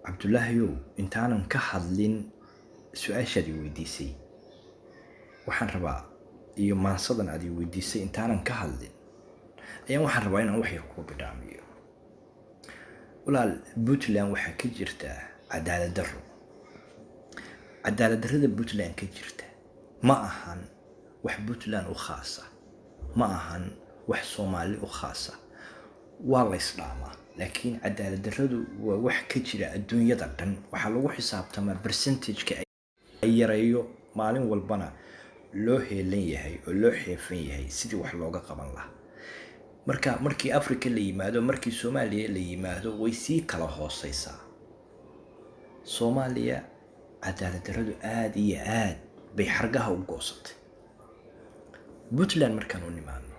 cabdulaahiyow intaanan ka hadlin su-aashaad i weydiisay waxaan rabaa iyo maansadan aad i weydiisay intaanan ka hadlin ayaan waxaan rabaa inaan wax yar kuu bidhaamiyo. walaal, puntland waxaa ka jirta cadaalad darro. cadaalad darrada puntland ka jirta ma ahan wax puntland u khaasa, ma ahan wax soomaali u khaasa, waa la isdhaamaa. laakiin cadaalad darradu waa wax ka jira adduunyada dhan. waxaa lagu xisaabtamaa percentageka ay yareeyo, maalin walbana loo heelan yahay oo loo xeefan yahay sidii wax looga qaban lahaa. markii africa la yimaado, markii soomaaliya la yimaado, way sii kala hooseysaa. soomaaliya cadaalad darradu aada iyo aad bay xargaha u goosatay. puntland markaan u nimaadno,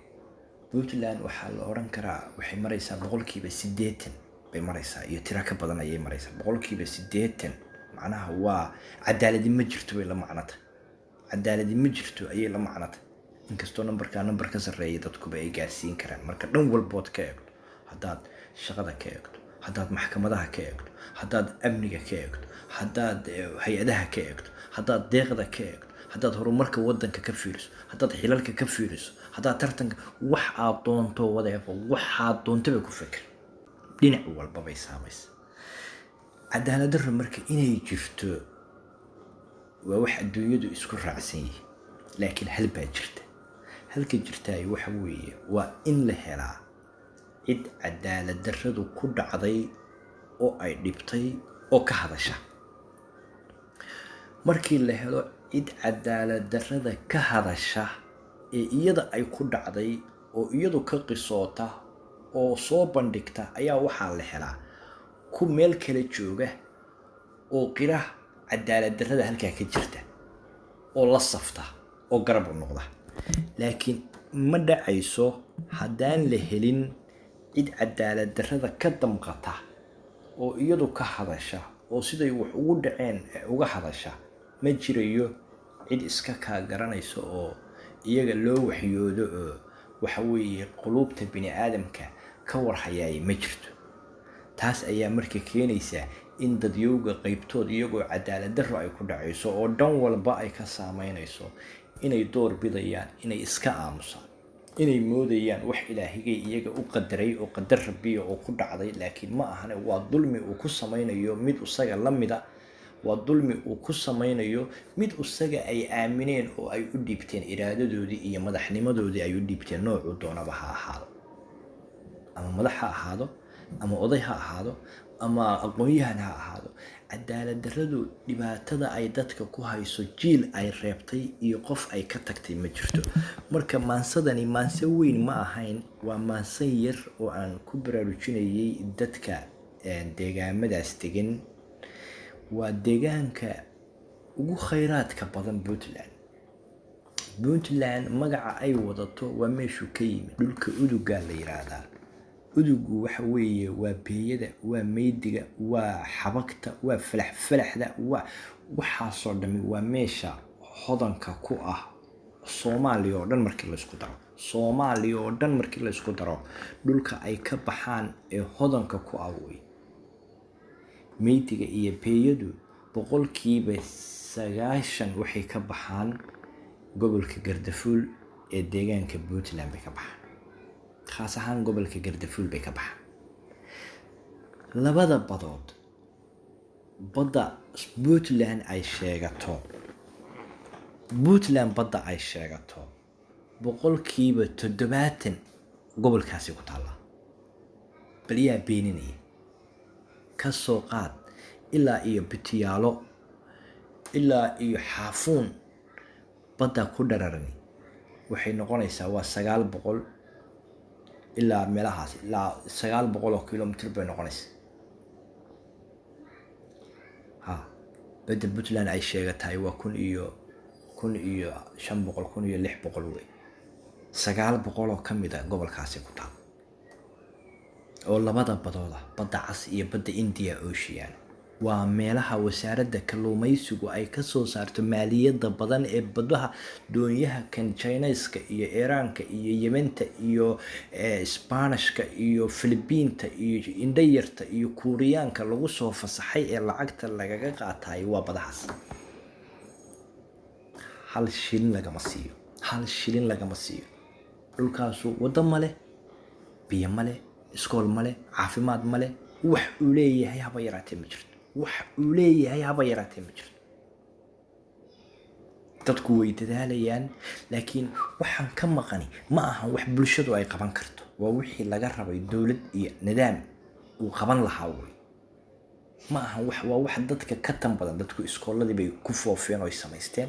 puntland waxaa la odhan karaa waxay maraysaa 80% bay maraysaa, iyo tira ka badan ayay maraysaa. 80% macnaha waa cadaaladi ma jirto bay la macnata. cadaaladi ma jirto ayay la macnata, inkastoo number ka sarreeya dadkuba ay gaarsiin karaan. marka dhan walbood ka eegto, haddaad shaqada ka eegto, haddaad maxkamadaha ka eegto, haddaad amniga ka eegto, haddaad hay-adaha ka eegto, haddaad deeqda ka eegto, haddaad horumarka waddanka ka fiiriso, haddaad xilalka ka fiiriso, haddaad tartanka, wax aad doonto whatever, waxaad doontaba ku fikir, dhinac walba bay saamaysa. cadaalad darro marka inay jirto waa wax adduunyadu isku raacsan yihiin, laakiin hal baa jirta. halka jirtaay waxa weeye waa in la helaa cid cadaalad darradu ku dhacday oo ay dhibtay oo ka hadasha. markii la helo cid cadaalad darrada ka hadasha ee iyada ay ku dhacday oo iyadu ka qisoota oo soo bandhigta, ayaa waxaa la helaa ku meel kala jooga oo qira cadaalad darrada halkaa ka jirta oo la safta oo garab u noqda. laakiin ma dhacayso haddaan la helin cid cadaalad darrada ka damqata oo iyadu ka hadasha oo siday wax ugu dhaceen uga hadasha. ma jirayo cid iska kaa garanaysa oo iyaga loo waxyoodo oo waxa weeye quluubta bini aadamka ka warhayaay ma jirto. taas ayaa marka keenaysa in dadyowga qaybtood iyagoo cadaalad darro ay ku dhacayso oo dhan walba ay ka saameynayso, inay door bidayaan inay iska aamusaan, inay moodayaan wax ilaahigay iyaga u qadaray oo qadar rabbiya oo ku dhacday. laakiin ma ahane, waa dulmi uu ku samaynayo mid isaga la mida, waa dulmi uu ku samaynayo mid isaga ay aamineen oo ay u dhiibteen iraadadoodii iyo madaxnimadoodii ay u dhiibteen, noocuu doonaba ha ahaado, ama madax ha ahaado, ama oday ha ahaado, ama aqoon-yahan ha ahaado. cadaalad darradu dhibaatada ay dadka ku hayso, jiil ay reebtay iyo qof ay ka tagtay ma jirto. marka maansadani maanse weyn ma ahayn, waa maanse yar oo aan ku baraarujinayay dadka deegaamadaas degan. waa deegaanka ugu khayraadka badan puntland. magaca ay wadato waa meeshuu ka yimid, dhulka udugaa la yiraahdaa. udugu waxa weeye waa beeyada, waa meydiga, waa xabagta, waa falaxda, waxaasoo dhami waa meesha hodanka ku ah soomaaliya oo dhan. markii laysku daro dhulka ay ka baxaan ee hodanka ku ah wey. meydiga iyo beeyadu 90% waxay ka baxaan gobolka gardafuul ee deegaanka puntland bay ka baxaan, khaas ahaan gobolka gardafuul bay ka baxaan. labada badood, badda puntland ay sheegato 70% gobolkaasi ku taalla. bal yaa beeninaya? ka soo qaad ilaa iyo bitiyaalo, ilaa iyo xaafuun, badda ku dhararani waxay noqonaysaa waa 900 ilaa meelahaas, ilaa 900 kilomitir bay noqonaysaa. badda puntland ay sheegatahay waa 1,500 wey. 900 ka mid a gobolkaasi ku taal oo labada badooda, badda cas iyo badda India Ocean. waa meelaha wasaaradda kalluumaysigu ay ka soo saarto maaliyadda badan ee badaha doonyaha kan Chinese-ka iyo Iiraanka iyo Yementa iyo Isbaanishka iyo Filibiinta iyo Indhayarta iyo Kuuriyaanka lagu soo fasaxay ee lacagta lagaga qaatayo waa badahaas. hal shilin lagama siiyo dhulkaasu waddo male, biyo male, iskool male, caafimaad male, wax uu leeyahay haba yaraatee ma jirto. dadku way dadaalayaan, laakiin waxaan ka maqani ma ahan wax bulshadu ay qaban karto. waa wixii laga rabay dowlad iyo nidaam uu qaban lahaa wey. ma ahan waa wax dadka ka tan badan. dadku iskooladii bay ku foofeen oo ay samaysteen,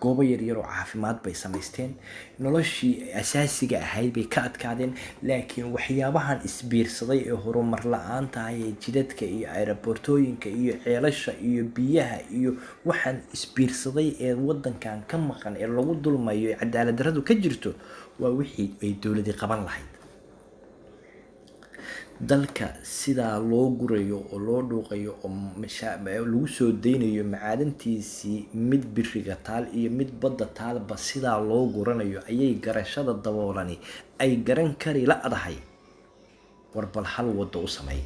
goobo yaryar oo caafimaad bay samaysteen, noloshii asaasiga ahayd bay ka adkaadeen. laakiin waxyaabahan isbiirsaday ee horumar la-aanta ah ee jidadka iyo aeroboortooyinka iyo ceelasha iyo biyaha iyo waxaan isbiirsaday ee wadankan ka maqan ee lagu dulmayo ee cadaalad darradu ka jirto waa wixii ay dowladii qaban lahayd. dalka sidaa loo gurayo oo loo dhuuqayo oo lagu soo deynayo macaadantiisii mid biriga taal iyo mid badda taalba sidaa loo guranayo ayay garashada daboolani ay garan kari la-dahay. warbal hal waddo u sameey,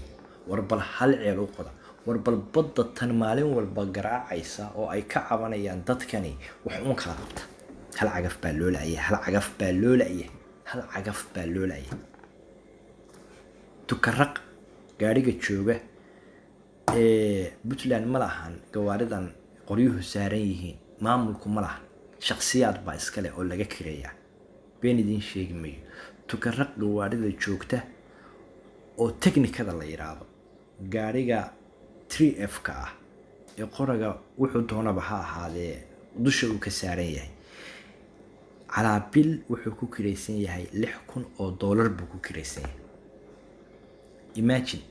warbal hal ceel u qoda, warbal badda tan maalin walba garaacaysa oo ay ka cabanayaan dadkani wax uun kala qabta. hal cagaf baa loo la-yahay. tukaraq gaariga jooga ee Puntland ma lahan gawaaridan qoryuhu saaran yihiin, maamulku ma lahan, shakhsiyaad baa iskale oo laga kireeyaa. been idin sheegi mayo. tukaraq gawaarida joogta oo teknikada la yiraahdo gaariga 3F-ka ah ee qoraga wuxuu doonaba ha ahaadee dusha uu ka saaran yahay, calaa bil wuxuu ku kiraysan yahay $6,000 buu ku kiraysan yahay. imagine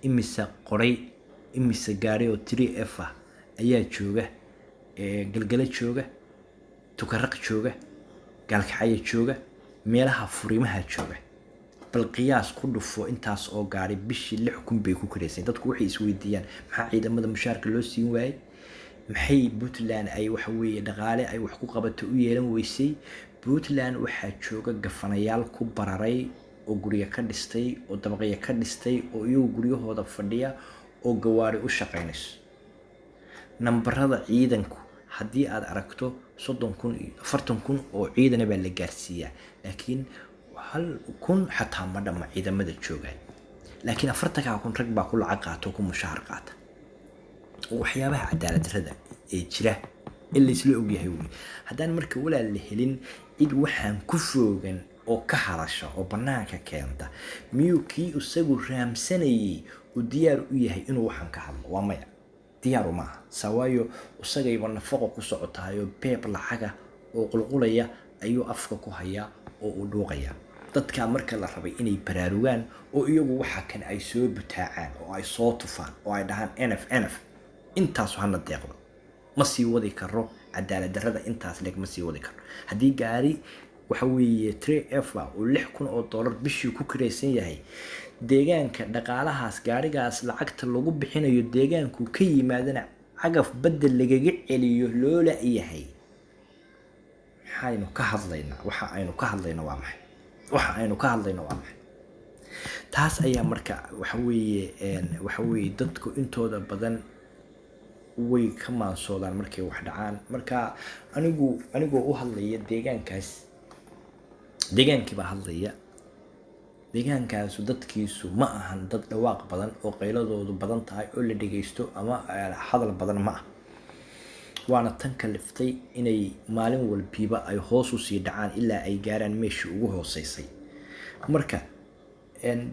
imise gaari oo 3F ah ayaa jooga galgala jooga, tukaraq jooga, gaalkacyo jooga, meelaha furimaha jooga. bal qiyaas ku dhufo intaas oo gaari bishii 6,000 bay ku kiraysan. dadku waxay isweydiiyaan maxaa ciidamada mushaarka loo siin waayay, maxay Puntland ay waxa weeye dhaqaale ay wax ku qabato u yeelan weysay. Puntland waxaa jooga gafanayaal ku bararay oo guriga ka dhistay oo dabaqyo ka dhistay oo iyagu guryahooda fadhiya oo gawaari u shaqaynayso. nambarada ciidanku haddii aad aragto 30,000 iyo 40,000 oo ciidana baa la gaarsiiyaa, laakiin 1,000 xataa ma dhama ciidamada jooga. laakiin 40,000 rag baa ku lacag qaata oo ku mushaar qaata. waxyaabaha cadaalad darrada ee jira in la isla ogyahay wey. haddaan marka walaal la helin cid waxaan ku foogan oo ka hadasha oo banaanka keenta, miyuu kii isagu raamsanayay uu diyaar u yahay inuu waxaan ka hadlo? waa maya, diyaaru maaha. sawaayo isagayba nafaqo ku socotahay oo beeb lacaga oo qulqulaya ayuu afka ku hayaa oo uu dhuuqaya. dadka marka la rabay inay baraarugaan oo iyagu waxa kan ay soo butaacaan oo ay soo tufaan oo ay dhahaan NF intaas hana deeqdo, ma sii wadi karo cadaalad darrada intaas leeg ma sii wadi karo. haddii gaari waxa weeye 3F oo $6,000 bishii ku kiraysan yahay, deegaanka dhaqaalahaas gaarigaas lacagta lagu bixinayo deegaanku ka yimaadana cagaf badda lagaga celiyo loo la-yahay. waxa aynu ka hadlaynaa waa maxay? taas ayaa marka waxa weeye dadku intooda badan way ka maansoodaan markay wax dhacaan. marka anigoo u hadlaya deegaankii baa hadlaya. deegaankaasu dadkiisu ma ahan dad dhawaaq badan oo qayladoodu badan tahay oo la dhagaysto ama hadal badan ma ah. waana tan kaliftay inay maalin walbiiba ay hoos u sii dhacaan ilaa ay gaaraan meeshii ugu hooseysay. marka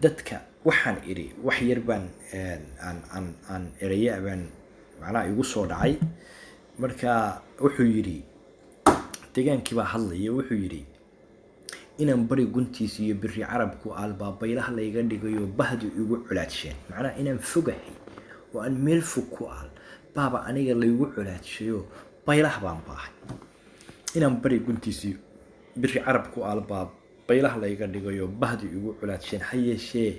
dadka waxaan iri wax yar baan aan eraya baan macnaha igu soo dhacay. marka wuxuu yiri deegaankii baa hadlaya, wuxuu yiri inaan bari guntiisa iyo biri carabku albaabaylaha layga dhigayo bahdu igu culaadsheen. macnaha inaan fogahay oo aan meel fog ku aal baaba aniga laygu culaadshayo baylah baan baahay. inaan bari guntiisa biri carabku albaabaylaha layga dhigayo bahdu igu culaadsheen, ha yeeshee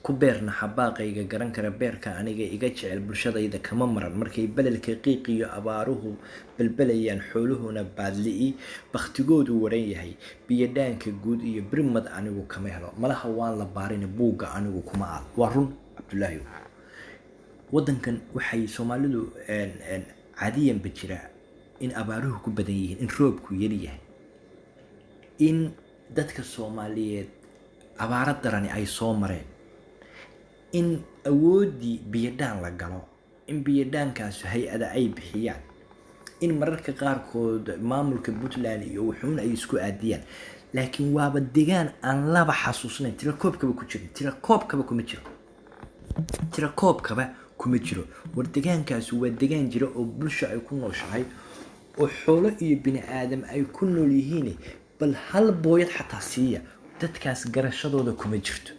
ku beerna xabaaqayga garan kara beerka aniga iga jecel bulshadayda kama maran markay beledka qiiq iyo abaaruhu balbalayaan xooluhuna baadli'i baktigoodu waran yahay biyadhaanka guud iyo birmad anigu kama helo malaha waan la baarin buugga anigu kuma aal waa run cabdulaahi waddankan waxay soomaalidu caadiyanba jira in abaaruhu ku badan yihiin in roobku yar yahay in dadka soomaaliyeed abaaro darani ay soo mareen in awooddii biyadhaan la galo in biyadhaankaasu hay-ada ay bixiyaan in mararka qaarkood maamulka puntland iyo wuxuun ay isku aadiyaan laakiin waaba degaan aan laba xasuusnayn tirakoobkaba ku jirin tirakoobkaba kuma jiro war degaankaasi waa degaan jira oo bulsha ay ku nooshahay oo xoolo iyo bini aadam ay ku nool yihiin bal hal booyad xataa siiya dadkaas garashadooda kuma jirto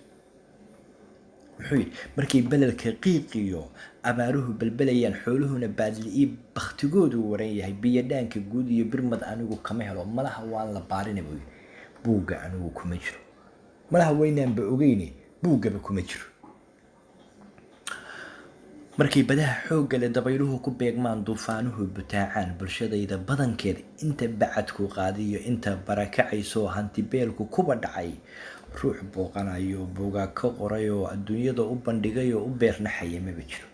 muxuu yidhi markay beledka qiiqiyo abaaruhu balbalayaan xooluhuna baadli'i baktigoodu waran yahay biyadhaanka guud iyo birmad anigu kama helo malaha waan la baarina buu yidhi buugga anigu kuma jiro malaha waynaanba ogeyne buuggaba kuma jiro markay badaha xoogga leh dabayluhu ku beegmaan duufaanuhu butaacaan bulshadayda badankeed inta bacadku qaadiyo inta barakacayso hantibeelku kuba dhacay ruux booqanayo buugaa ka qoray oo adduunyada u bandhigay oo u beernaxaya maba jiro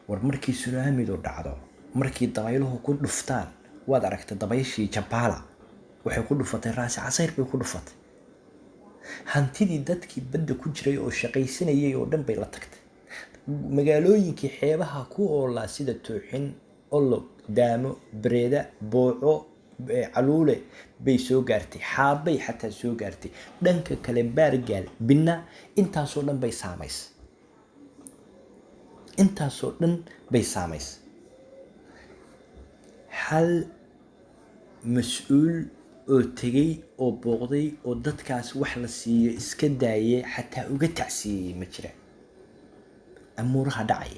war markii sunaamidu dhacdo markii dabayluhu ku dhuftaan waad aragtay dabayshii jabaala waxay ku dhufatay raasi casayr bay ku dhufatay hantidii dadkii badda ku jiray oo shaqaysanayay oo dhan bay la tagtay magaalooyinkii xeebaha ku oolaa sida tooxin olog daamo bareeda booco caluule bay soo gaartay xaabay xataa soo gaartay dhanka kale baargaal binna intaasoo dhan bay saamaysay hal mas-uul oo tegay oo booqday oo dadkaas wax la siiyo iska daayay xataa uga tacsiiyey ma jira amuuraha dhacay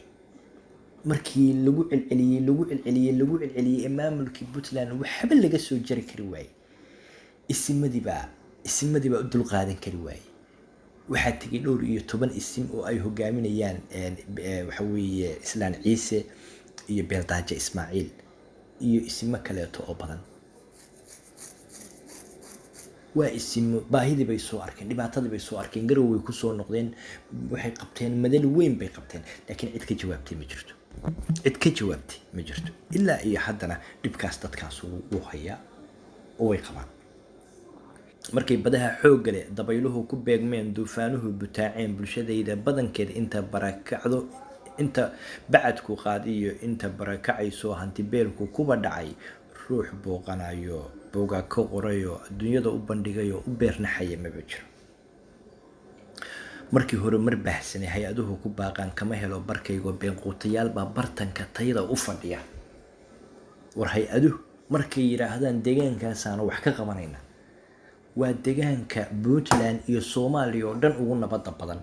markii lagu celceliyey ee maamulkii puntland waxba laga soo jari kari waayey isimadiibaa u dulqaadan kari waayey waxaa tegay 12 isim oo ay hogaaminayaan waxa weeye islaan ciise iyo beeldaaje ismaaciil iyo isimo kaleeto oo badan waa isimo baahidii bay soo arkeen dhibaatadii bay soo arkeen garow way ku soo noqdeen waxay qabteen madal weyn bay qabteen laakiin cid ka jawaabtay ma jirto ilaa iyo haddana dhibkaas dadkaas uu hayaa oo way qabaan markay badaha xoogga leh dabayluhu ku beegmeen duufaanuhu butaaceen bulshadayda badankeed inta bacadku qaadiyo inta barakacayso hantibeelku kuba dhacay ruux booqanayo buugaa ka qorayo adduunyada u bandhigayo u beernaxaya maba jiro markii hore mar baahsanay hay-aduhu ku baaqaan kama helo barkaygo beenquutayaal baa bartanka tayada u fadhiya war hay-aduhu markay yidhaahdaan deegaankaasaan wax ka qabanayna waa deegaanka puntland iyo soomaaliya oo dhan ugu nabadda badan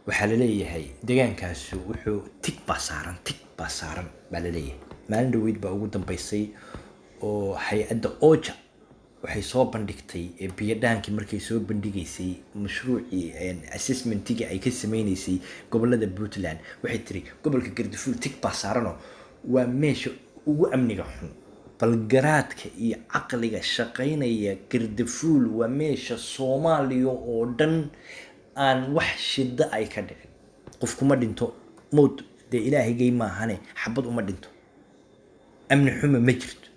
waxaa laleeyahay deegaankaasi wuxuu tig baa saaran baa laleeyahay maalin dhaweyd baa ugu dambeysay oo hay-adda oja waxay soo bandhigtay biyadhaankii markay soo bandhigaysay mashruucii assessmentigii ay ka sameynaysay gobolada puntland waxay tiri gobolka gardafuul tig baa saaranoo waa meesha ugu amniga xun balgaraadka iyo caqliga shaqaynaya gardafuul waa meesha soomaaliya oo dhan aan wax shida ay ka dhicin qof kuma dhinto mowd dee ilaahigay maahane xabad uma dhinto amni xumo ma jirto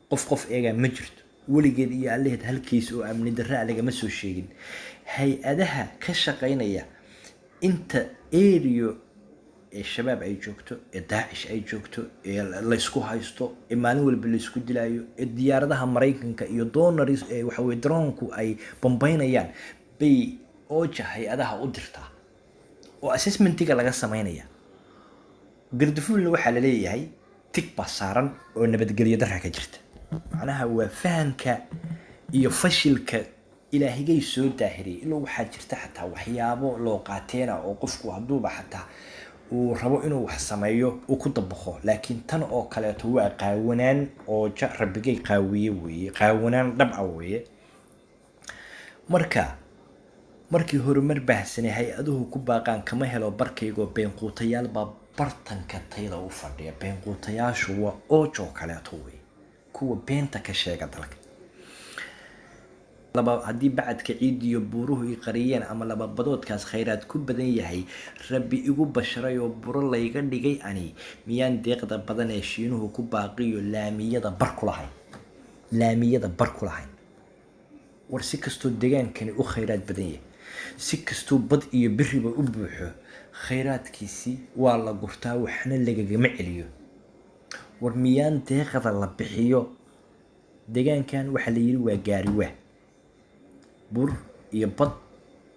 qof eegaa ma jirto weligeed iyo allaheed halkiis oo amni darra lagama soo sheegin hay-adaha ka shaqaynaya inta area ee shabaab ay joogto ee daacish ay joogto ee laysku haysto ee maalin walba laysku dilaayo ee diyaaradaha maraykanka iyo donaris ee waxa weye droonku ay bambaynayaan bay ooja hay-adaha u dirtaa oo assessmentiga laga samaynaya gardafuulna waxaa laleeyahay tig baa saaran oo nabadgelyo darra ka jirta macnaha waa fahamka iyo fashilka ilaahigay soo daahiriyay ilaa waxaa jirta xataa waxyaabo loo qaateena oo qofku hadduuba xataa uu rabo inuu wax sameeyo uu ku dabaqo laakiin tan oo kaleeto waa qaawanaan oo rabbigay qaawiye weeye qaawanaan dhab ah weeye marka markii horumar baahsanay hay-aduhu ku baaqaan kama helo barkaygoo beenquutayaal baa bartanka tayda u fadhiya. beenquutayaashu waa oojoo kaleeto wey, kuwa beenta ka sheega dalka. haddii bacadka ciid iyo buuruhu i qariyeen ama lababadoodkaas khayraad ku badan yahay, rabbi igu basharay oo buro layga dhigay ani, miyaan deeqda badan ee shiinuhu ku baaqiyo laamiyada bar ku lahayn. war si kastoo degaankani u khayraad badan yahay, si kastoo bad iyo biriba u buuxo, khayraadkiisii waa la gurtaa, waxna lagagama celiyo. war miyaan deeqda la bixiyo? degaankan waxaa la yidhi waa gaariwaa, bur iyo bad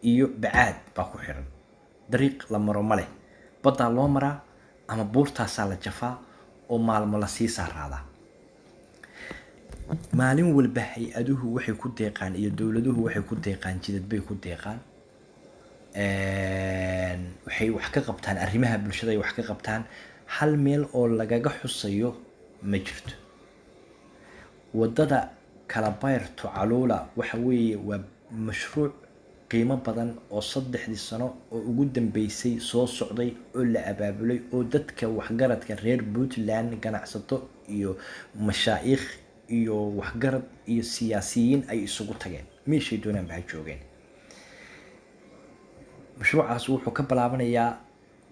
iyo bacaad baa ku xiran. dariiq la maro ma leh, baddaa loo maraa ama buurtaasaa la jafaa oo maalmo la sii saaraadaa. maalin walba hay-aduhu waxay ku deeqaan iyo dowladuhu waxay ku deeqaan, jidad bay ku deeqaan, waxay wax ka qabtaan arrimaha bulshada, ay wax ka qabtaan. hal meel oo lagaga xusayo ma jirto. wadada Kalabayr to Caluula waxa weeye waa mashruuc qiimo badan oo 3 sano oo ugu dambeysay soo socday oo la abaabulay oo dadka waxgaradka reer Puntland, ganacsato iyo mashaayikh iyo waxgarad iyo siyaasiyiin ay isugu tageen meeshay doonaan baa joogeen. mashruucaas wuxuu ka bilaabanayaa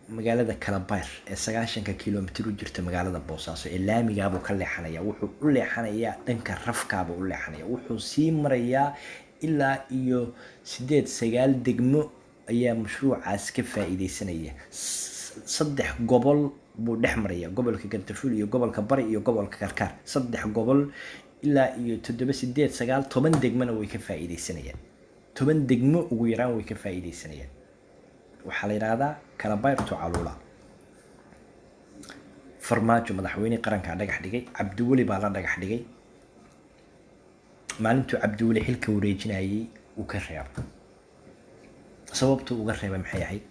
magaalada Kalabayr ee 90 kiiloomitir u jirta magaalada Boosaaso ee laamiga buu ka leexanayaa. wuxuu u leexanayaa dhanka rafka buu u leexanayaa, wuxuu sii marayaa ilaa iyo 8-9 degmo ayaa mashruucaas ka faa'iideysanaya. 3 gobol buu dhex maraya, gobolka Gardafuul iyo gobolka Bari iyo gobolka Karkaar. 3 gobol ilaa iyo 7-8-9-10 degmana way ka faa'iideysanayaan. 10 degmo ugu yaraan way ka faa'iideysanayaan. waxaa la yiraahdaa Kalabayr to Caluula. farmaajo madaxweyne qaranka dhagax dhigay, Cabdiweli baa la dhagax dhigay. maalintuu Cabdiweli xilka wareejinayay uu ka reebay. sababtu uga reebay maxay ahayd?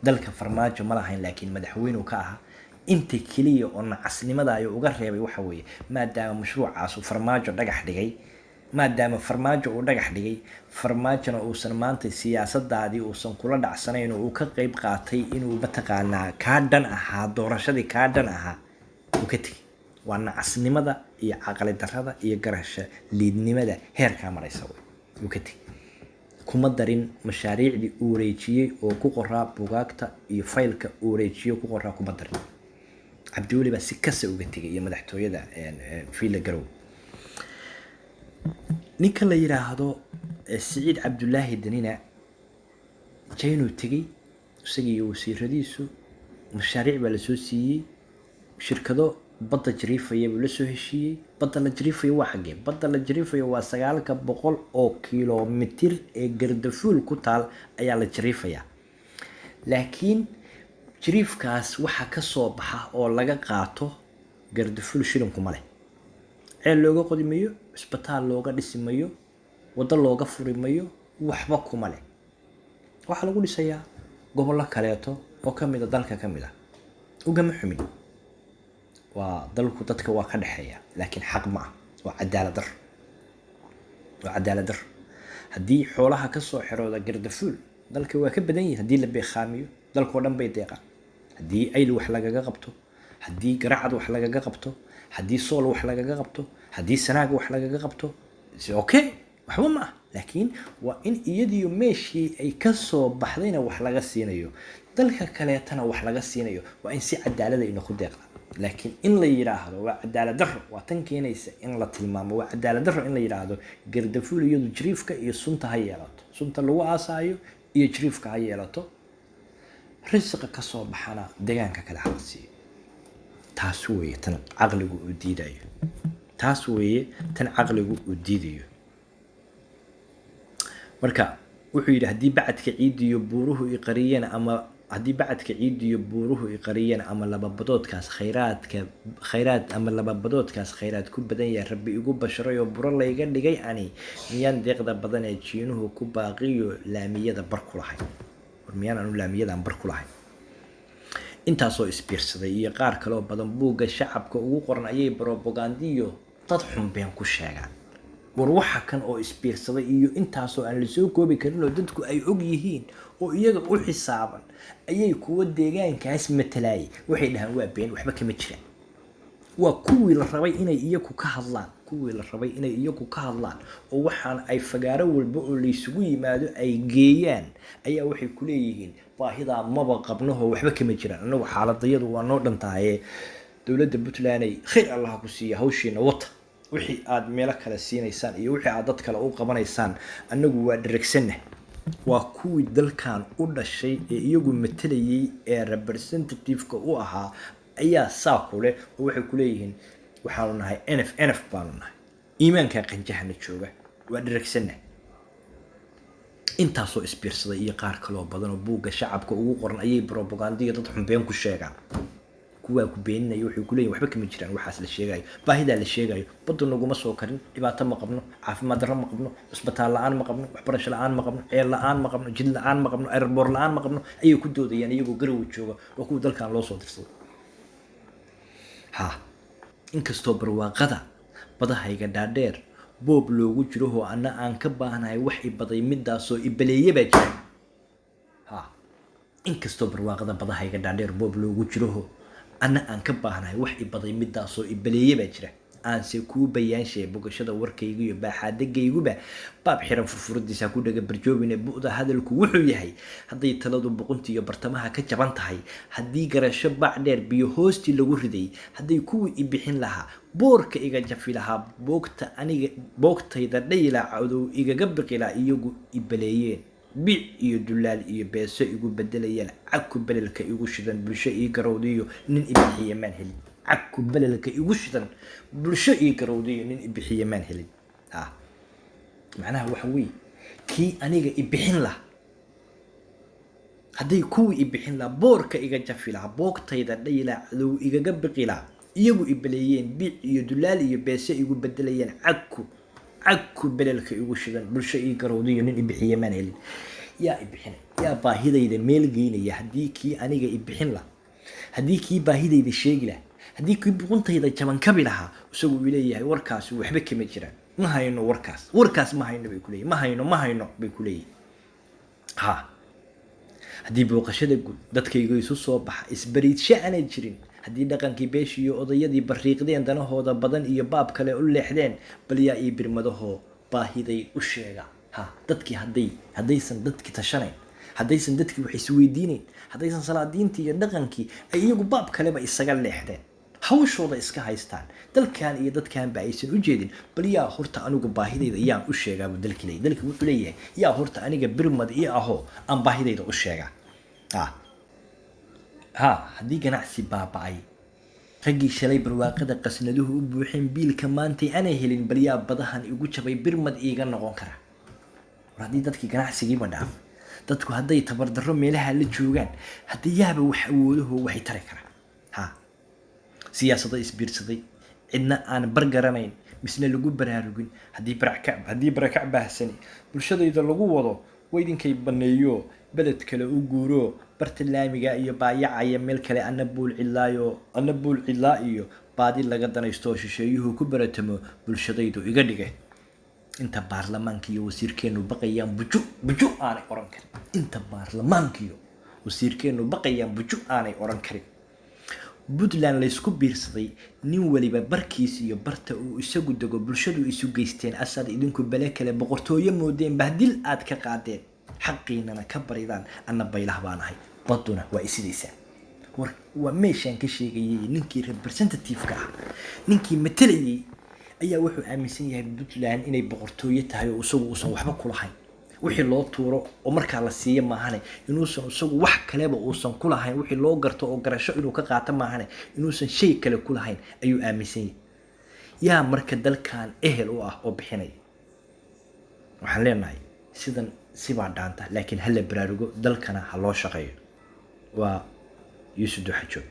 dalka farmaajo ma lahayn, laakiin madaxweyne uu ka ahaa. inta kaliya oo nacasnimada ay uga reebay waxa weeye maadaama mashruucaas uu farmaajo dhagax dhigay, maadaama farmaajo uu dhagax dhigay, farmaajona uusan maanta siyaasadaadii uusan kula dhacsanayn oo uu ka qayb qaatay inuu mataqaanaa kaa dhan ahaa, doorashadii kaa dhan ahaa uu ka tegay. waa nacasnimada iyo caqli darrada iyo garasha liidnimada heerkaa maraysa uu ka tegay. kuma darin mashaariicdii uu wareejiyey oo ku qoraa bugaagta iyo faylka uu wareejiyey ku qoraa, kuma darin. Cabdiweli baa si kasta uga tegay iyo madaxtooyada Fiila Garow. ninka la yiraahdo Siciid Cabdullaahi Danina jaynu tegay isagii wasiiradiisu, mashaariic baa la soo siiyey, shirkado badda jariifaya buu la soo heshiiyey. badda la jariifaya waa xagee? badda la jariifaya waa 900 oo kiiloomitir ee Gardafuul ku taal ayaa la jariifayaa. laakiin jariifkaas waxa ka soo baxa oo laga qaato Gardafuul shilinku ma leh. ceel looga qodi mayo, isbitaal looga dhisi mayo, waddo looga furi mayo, waxba kuma leh. waxaa lagu dhisayaa gobollo kaleeto oo ka mid ah dalka ka mid ah. ugama xumin, waa dalku dadka waa ka dhaxeeya, laakiin xaq ma ah. waa cadaalad darro. haddii xoolaha ka soo xirooda Gardafuul dalka waa ka badan yihiin. haddii la beeqaamiyo dalkoo dhan bay deeqaan. haddii ayl wax lagaga qabto, haddii garacad wax lagaga qabto, haddii sool wax lagaga qabto, haddii sanaag wax lagaga qabto, okay, waxba ma ah. laakiin waa in iyadiyo meeshii ay ka soo baxdayna wax laga siinayo, dalka kaleetana wax laga siinayo. waa in si cadaalad ah ku deeqda. laakiin in la yiraahdo waa cadaalad darro, waa tan keenaysa in la tilmaamo waa cadaalad darro in la yiraahdo Gardafuul iyadu jariifka iyo sunta ha yeelato, sunta lagu aasaayo iyo jariifka ha yeelato, risqa ka soo baxana deegaanka kale ha siiyo. taas weeye tan caqligu u diidayo. marka wuxuu yidhi haddii bacadka ciid iyo buuruhu i qariyeen ama lababadoodkaas khayraad ku badan yahay, rabbi igu basharay oo buro layga dhigay ani, miyaan deeqda badan ee jiinuhu ku baaqiyo laamiyada bar ku lahayn. war miyaan anu laamiyadan bar ku lahayn? intaasoo isbiirsaday iyo qaar kaloo badan buugga shacabka ugu qoran ayay brobogandiyo dad xun been ku sheegaan. war waxa kan oo isbiirsaday iyo intaasoo aan lasoo koobi karin oo dadku ay og yihiin oo iyaga u xisaaban ayay kuwa deegaankaas matalayay waxay dhahaan waa been waxba kama jiraan waa kuwii la rabay inay iyagu ka hadlaan oo waxaan ay fagaaro walba oo laysugu yimaado ay geeyaan ayaa waxay ku leeyihiin baahidaa maba qabnoho waxba kama jiraan anagu xaaladayadu waa noo dhantahaye dowladda puntland ay khayr allah ku siiya hawshiina wata wixii aad meelo kale siinaysaan iyo wixii aad dad kale u qabanaysaan anagu waa dharagsanah waa kuwii dalkan u dhashay ee iyagu matalayay ee representative-ka u ahaa ayaa saa ku leh oo waxay ku leeyihiin waxaanu nahay nf baanu nahay iimaankaa qanjahana jooga waa dharagsanah intaasoo isbiirsaday iyo qaar kaloo badan oo buugga shacabka ugu qoran ayay propagandiya dad xunbeen ku sheegaan kuwaa ku beeninaya waxay ku leeyihin waxba kama jiraan waxaas la sheegayo baahidaa la sheegayo baddu naguma soo karin dhibaato ma qabno caafimaad darro ma qabno cisbitaal la-aan ma qabno waxbarasho la-aan ma qabno ceel la-aan ma qabno jid la-aan ma qabno airboor la-aan ma qabno ayay ku doodayaan iyagoo garowa jooga oo kuwa dalkan loo soo dirsaday inkastoo barwaaqada badahayga dhaadheer boob loogu jiro ana aan ka baahnahay wax ibaday midaasoo ibaleeye baa jira inkastoo barwaaqada badahayga dhaadheer boob loogu jiro ana aan ka baahnahay wax ibaday midaasoo ibaleeye baa jira aanse kuu bayaanshay bogashada warkayga iyo baaxaadagayguba baab xiran furfuradiisa ku dhaga barjoobine bu'da hadalku wuxuu yahay hadday taladu boqonti iyo bartamaha ka jaban tahay haddii garasho bac dheer biyo hoostii lagu riday hadday kuwii i bixin lahaa boorka iga jafi lahaa boogtayda dhayla cadow igaga biqilaa iyagu ibaleeyeen bic iyo dulaal iyo beeso igu bedelayaan cagku belelka igu shidan bulsho ii garowdiyo nin ibixiye maan helin cagku belelka igu shidan bulsho ii garowdiyo nin ibixiye maan helin macnaha waxa weeye kii aniga ibixin lah hadday kuwii ibixin lah boorka iga jafi lahaa boogtayda dhayla cadow igaga biqilaa iyagu ibaleeyeen bic iyo dulaal iyo beeso igu bedelayaan cagku belelka igu shidan bulsho ii garowdiyo nin ibixiye maan helin yaa ibixinay yaa baahidayda meel geynaya haddii kii aniga ibixin lah haddii kii baahidayda sheegi lah haddii kii buquntayda jabankabi lahaa isagu uu leeyahay warkaasi waxba kama jiraan ma hayno warkaas ma hayno bay ku leeyihin ma hayno bay ku leeyihin haddii booqashada guud dadkayga isu soo baxa isbariidsha aanay jirin haddii dhaqankii beesh iyo odayadii bariiqdeen danahooda badan iyo baab kale u leexdeen bal yaa ii birmadahoo baahiday u sheega dadkii haddaysan dadkii tashanayn haddaysan dadkii wax isweydiinayn haddaysan salaadiintii iyo dhaqankii ay iyagu baab kaleba isaga leexdeen hawshooda iska haystaan dalkan iyo dadkanba aysan u jeedin bal yaa horta anigu baahidayda yaan u sheegaabu dalkii leeyahay dalkii wuxuu leeyahay yaa horta aniga birmad ii ahoo aan baahidayda u sheegaa haddii ganacsi baaba'ay raggii shalay barwaaqada qasnaduhu u buuxeen biilka maantay aanay helin bal yaa badahan igu jabay birmad iiga noqon kara war haddii dadkii ganacsigiiba dhaaf dadku hadday tabardarro meelaha la joogaan haddii yaaba wax awoodaho waxay tari karaan siyaasada isbiirsaday cidna aan bargaranayn misna lagu baraarugin haddii barakac baahsani bulshadayda lagu wado weydinkay baneeyo beled kale u guuro bartalaamiga iyo baayacaya meel kale ana buul cidlaa iyo baadi laga danaysto shisheeyuhu ku baratamo bulshadaydu iga dhige inta baarlamaanka iyo wasiirkeenu baqayaan buju aanay oran karin inta baarlamaanka iyo wasiirkeenu baqayaan buju aanay oran karin puntland laysku biirsaday nin waliba barkiis iyo barta uu isagu dego bulshadu isu geysteen asaad idinku bale kale boqortooyo moodeen bahdil aad ka qaadeen xaqiinana ka baridaan anna baylah baan ahay baduna waa isidaysaa waa meeshaan ka sheegayay ninkii representative-ka ninkii matalayay ayaa wuxuu aaminsan yahay puntland inay boqortooyo tahay oo isagu uusan waxba ku lahayn wixii loo tuuro oo markaa la siiyo maahane inuusan isagu wax kaleba uusan ku lahayn wixii loo garto oo garasho inuu ka qaato maahane inuusan shay kale ku lahayn ayuu aaminsan yahay yaa marka dalkan ehel u ah oo bixinaya waxaan leenahay sidan sibaa dhaanta laakiin hala baraarugo dalkana ha loo shaqeeyo waa yuusuf duxajoog